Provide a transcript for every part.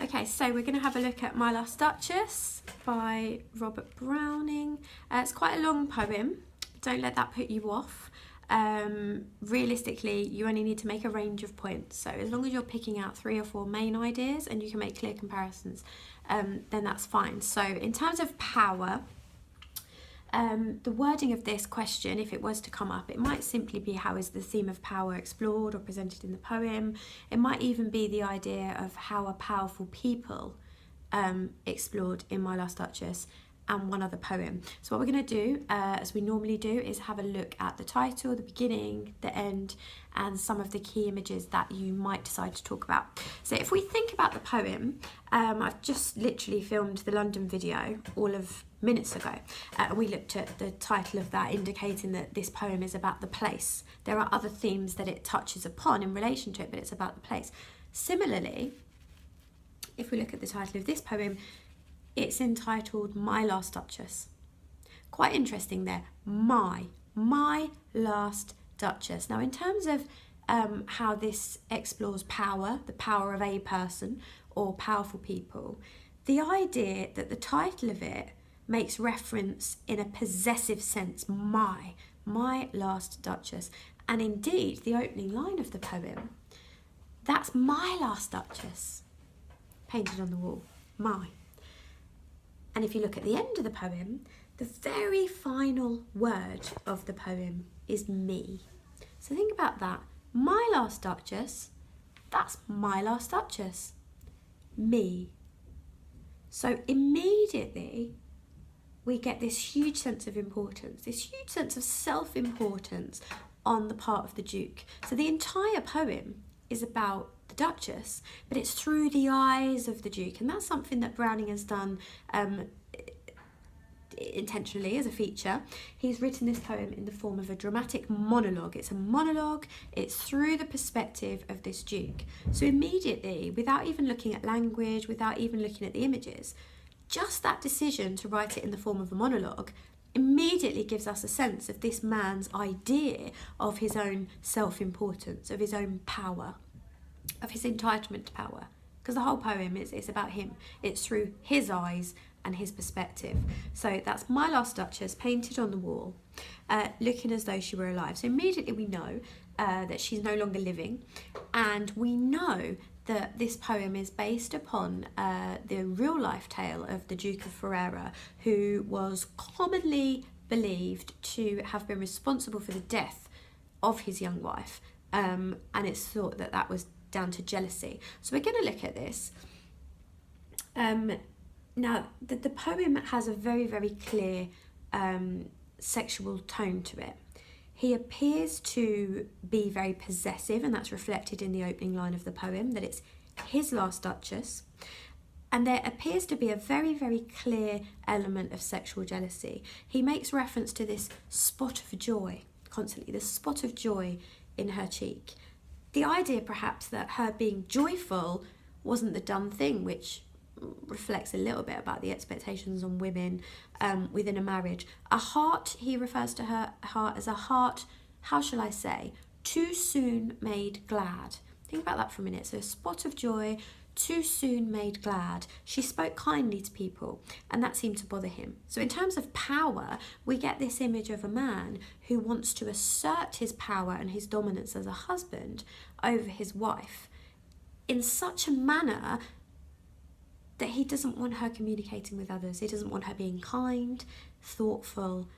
Okay, so we're going to have a look at My Last Duchess by Robert Browning. It's quite a long poem. Don't let that put you off. Realistically, you only need to make a range of points. So as long as you're picking out 3 or 4 main ideas and you can make clear comparisons, then that's fine. So in terms of power, the wording of this question, if it was to come up, it might simply be how is the theme of power explored or presented in the poem. It might even be the idea of how are powerful people explored in My Last Duchess and one other poem. So what we're going to do, as we normally do, is have a look at the title, the beginning, the end, and some of the key images that you might decide to talk about. So if we think about the poem, I've just literally filmed the London video all of minutes ago. We looked at the title of that, indicating that this poem is about the place. There are other themes that it touches upon in relation to it, but it's about the place. Similarly, if we look at the title of this poem, it's entitled My Last Duchess. Quite interesting there. My Last Duchess. Now, in terms of how this explores power, the power of a person or powerful people, the idea that the title of it makes reference in a possessive sense, my last Duchess. And indeed, the opening line of the poem, that's my last Duchess, painted on the wall, my. And if you look at the end of the poem, the very final word of the poem is me. So think about that. My last Duchess, that's my last Duchess. Me. So immediately we get this huge sense of importance, this huge sense of self-importance on the part of the Duke. So the entire poem is about the Duchess, but it's through the eyes of the Duke, and that's something that Browning has done intentionally as a feature. He's written this poem in the form of a dramatic monologue. It's a monologue, it's through the perspective of this Duke. So immediately, without even looking at language, without even looking at the images, just that decision to write it in the form of a monologue immediately gives us a sense of this man's idea of his own self-importance, of his own power, of his entitlement to power. Because the whole poem is about him. It's through his eyes and his perspective. So that's My Last Duchess, painted on the wall, looking as though she were alive. So immediately we know that she's no longer living, and we know that this poem is based upon the real life tale of the Duke of Ferrara, who was commonly believed to have been responsible for the death of his young wife, and it's thought that that was down to jealousy. So we're going to look at this. Now, the poem has a very, very clear sexual tone to it. He appears to be very possessive, and that's reflected in the opening line of the poem, that it's his last Duchess. And there appears to be a very, very clear element of sexual jealousy. He makes reference to this spot of joy, constantly, this spot of joy in her cheek. The idea, perhaps, that her being joyful wasn't the done thing, which reflects a little bit about the expectations on women within a marriage. A heart, he refers to her heart as a heart, how shall I say, too soon made glad. Think about that for a minute. So a spot of joy, too soon made glad. She spoke kindly to people, and that seemed to bother him. So in terms of power, we get this image of a man who wants to assert his power and his dominance as a husband over his wife in such a manner that he doesn't want her communicating with others. He doesn't want her being kind, thoughtful,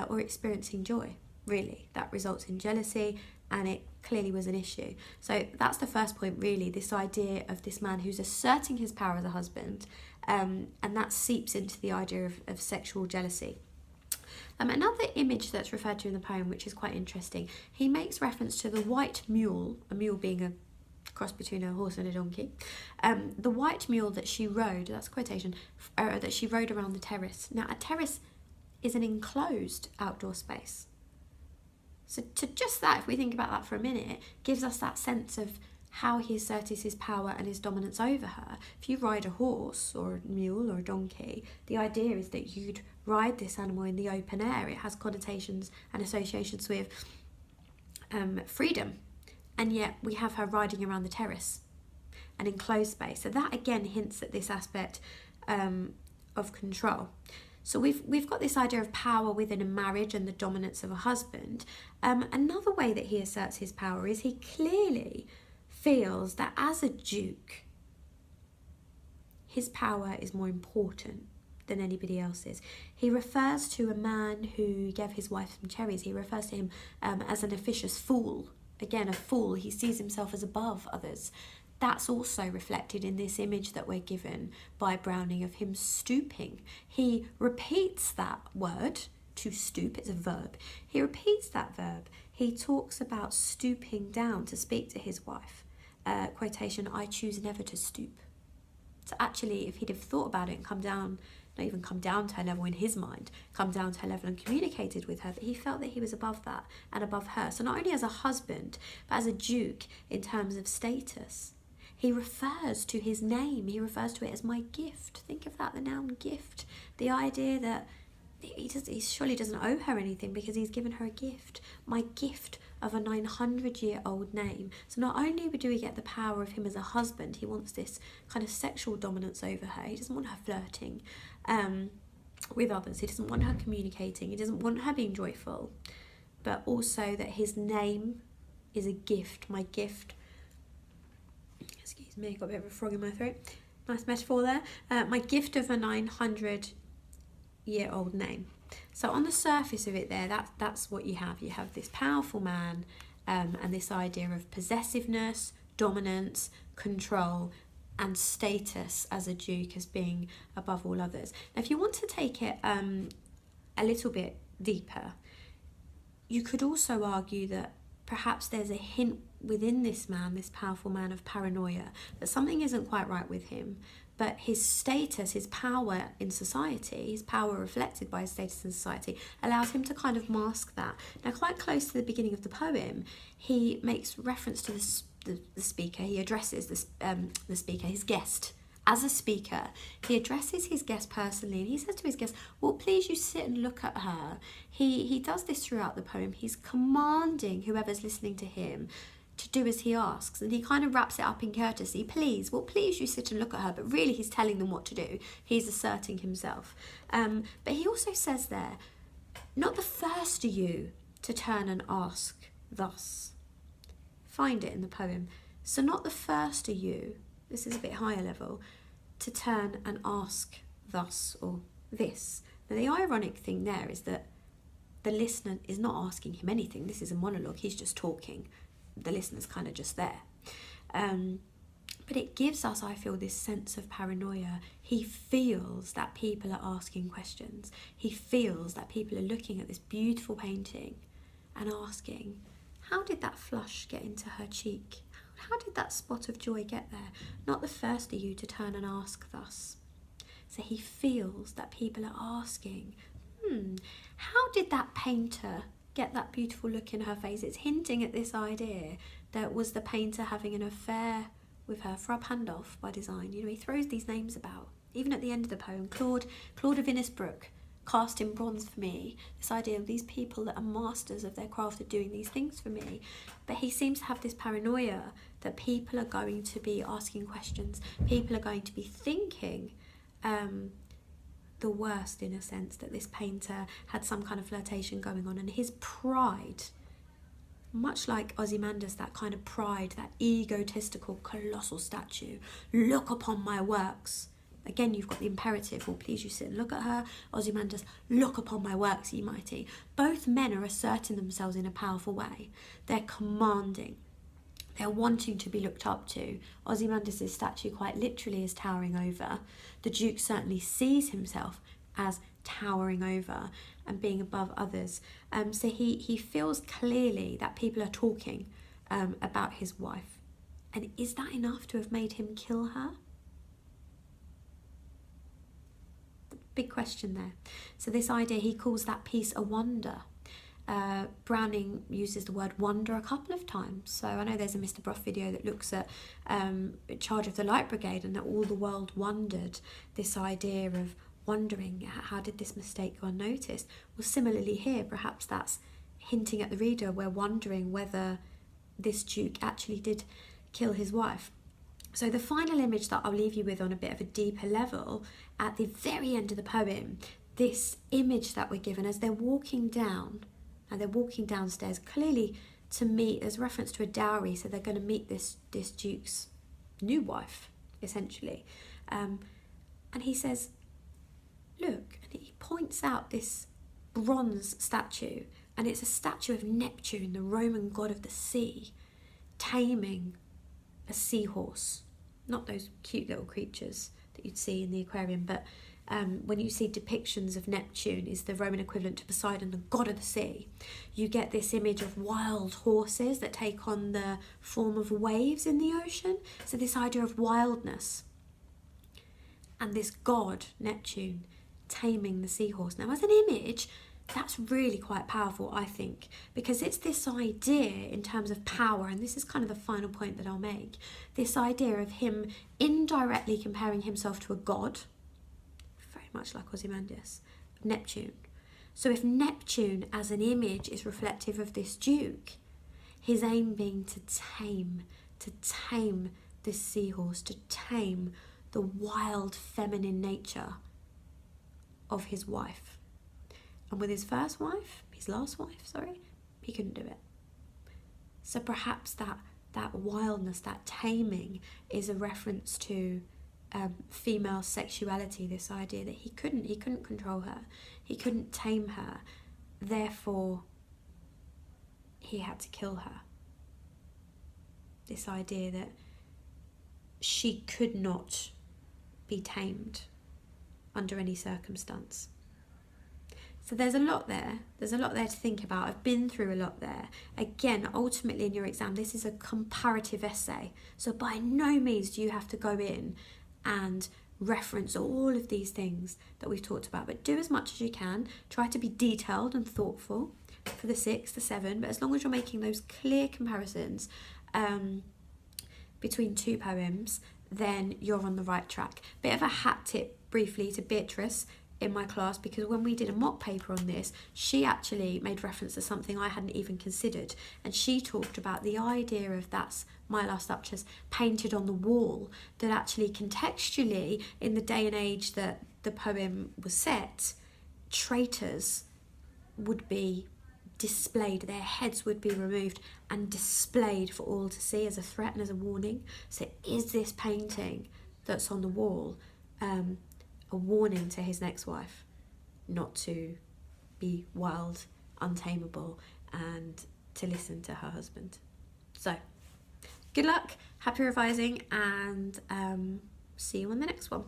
or experiencing joy, really. That results in jealousy, and it clearly was an issue. So that's the first point, really, this idea of this man who's asserting his power as a husband, and that seeps into the idea of sexual jealousy. Another image that's referred to in the poem, which is quite interesting, he makes reference to the white mule, a mule being a cross between a horse and a donkey, the white mule that she rode, that's a quotation, that she rode around the terrace. Now, a terrace is an enclosed outdoor space. So to just that, if we think about that for a minute, gives us that sense of how he asserts his power and his dominance over her. If you ride a horse or a mule or a donkey, the idea is that you'd ride this animal in the open air. It has connotations and associations with freedom. And yet we have her riding around the terrace. an enclosed space. So that again hints at this aspect of control. So we've got this idea of power within a marriage and the dominance of a husband. Another way that he asserts his power is he clearly feels that as a duke, his power is more important than anybody else's. He refers to a man who gave his wife some cherries. He refers to him as an officious fool. Again, a fool. He sees himself as above others. That's also reflected in this image that we're given by Browning of him stooping. He repeats that word, to stoop, it's a verb. He repeats that verb. He talks about stooping down to speak to his wife. Quotation, I choose never to stoop. So actually, if he'd have thought about it and come down, not even come down to her level in his mind, come down to her level and communicated with her, that he felt that he was above that and above her. So not only as a husband, but as a duke in terms of status. He refers to his name, he refers to it as my gift. Think of that, the noun gift. The idea that he surely doesn't owe her anything because he's given her a gift. My gift of a 900-year-old name. So not only do we get the power of him as a husband, he wants this kind of sexual dominance over her. He doesn't want her flirting with others. He doesn't want her communicating. He doesn't want her being joyful. But also that his name is a gift. My gift. Excuse me, got a bit of a frog in my throat. Nice metaphor there. My gift of a 900-year-old name. So on the surface of it there, that's what you have. You have this powerful man and this idea of possessiveness, dominance, control, and status as a duke as being above all others. Now, if you want to take it a little bit deeper, you could also argue that perhaps there's a hint within this man, this powerful man, of paranoia, that something isn't quite right with him, but his status, his power in society, his power reflected by his status in society, allows him to kind of mask that. Now, quite close to the beginning of the poem, he makes reference to the speaker. He addresses the speaker, his guest. As a speaker, he addresses his guest personally, and he says to his guest, well, please you sit and look at her. He does this throughout the poem. He's commanding whoever's listening to him to do as he asks, and he kind of wraps it up in courtesy. Please you sit and look at her, but really he's telling them what to do. He's asserting himself. But he also says there, not the first are you to turn and ask thus. Find it in the poem. So not the first are you, this is a bit higher level, to turn and ask thus or this. Now the ironic thing there is that the listener is not asking him anything. This is a monologue, he's just talking. The listener's kind of just there. But it gives us, I feel, this sense of paranoia. He feels that people are asking questions. He feels that people are looking at this beautiful painting and asking, how did that flush get into her cheek? How did that spot of joy get there? Not the first of you to turn and ask thus. So he feels that people are asking, how did that painter get that beautiful look in her face? It's hinting at this idea that was the painter having an affair with her. Frab Handoff by design. You know, he throws these names about. Even at the end of the poem, Claude of Innisbrook, cast in bronze for me. This idea of these people that are masters of their craft are doing these things for me. But he seems to have this paranoia that people are going to be asking questions. People are going to be thinking the worst, in a sense, that this painter had some kind of flirtation going on, and his pride, much like Ozymandias, that kind of pride, that egotistical colossal statue, look upon my works. Again, you've got the imperative, well, please you sit and look at her. Ozymandias, look upon my works, ye mighty. Both men are asserting themselves in a powerful way. They're commanding. They're wanting to be looked up to. Ozymandias' statue quite literally is towering over. The Duke certainly sees himself as towering over and being above others. So he feels clearly that people are talking about his wife. And is that enough to have made him kill her? Big question there. So this idea, he calls that piece a wonder. Browning uses the word wonder a couple of times. So I know there's a Mr. Brough video that looks at Charge of the Light Brigade, and that all the world wondered. This idea of wondering, how did this mistake go unnoticed? Well, similarly here, perhaps that's hinting at the reader. We're wondering whether this Duke actually did kill his wife. So the final image that I'll leave you with on a bit of a deeper level, at the very end of the poem, this image that we're given as they're walking down, and they're walking downstairs, clearly to meet, there's reference to a dowry, so they're going to meet this duke's new wife, essentially. And he says, look, and he points out this bronze statue, and it's a statue of Neptune, the Roman god of the sea, taming a seahorse. Not those cute little creatures that you'd see in the aquarium, but when you see depictions of Neptune, is the Roman equivalent to Poseidon, the god of the sea, you get this image of wild horses that take on the form of waves in the ocean. So this idea of wildness, and this god, Neptune, taming the seahorse. Now, as an image, that's really quite powerful, I think, because it's this idea in terms of power, and this is kind of the final point that I'll make, this idea of him indirectly comparing himself to a god, very much like Ozymandias, Neptune. So if Neptune as an image is reflective of this duke, his aim being to tame this seahorse, to tame the wild feminine nature of his wife. And with his last wife, he couldn't do it. So perhaps that wildness, that taming, is a reference to female sexuality, this idea that he couldn't control her, he couldn't tame her, therefore he had to kill her. This idea that she could not be tamed under any circumstance. So there's a lot there. There's a lot there to think about. I've been through a lot there. Again, ultimately in your exam, this is a comparative essay. So by no means do you have to go in and reference all of these things that we've talked about, but do as much as you can. Try to be detailed and thoughtful for the 6, the 7, but as long as you're making those clear comparisons between two poems, then you're on the right track. Bit of a hat tip briefly to Beatrice in my class, because when we did a mock paper on this, she actually made reference to something I hadn't even considered, and she talked about the idea of that's my last Duchess painted on the wall, that actually contextually in the day and age that the poem was set, traitors would be displayed, their heads would be removed and displayed for all to see as a threat and as a warning. So is this painting that's on the wall a warning to his next wife not to be wild, untamable, and to listen to her husband? So good luck, happy revising, and see you on the next one.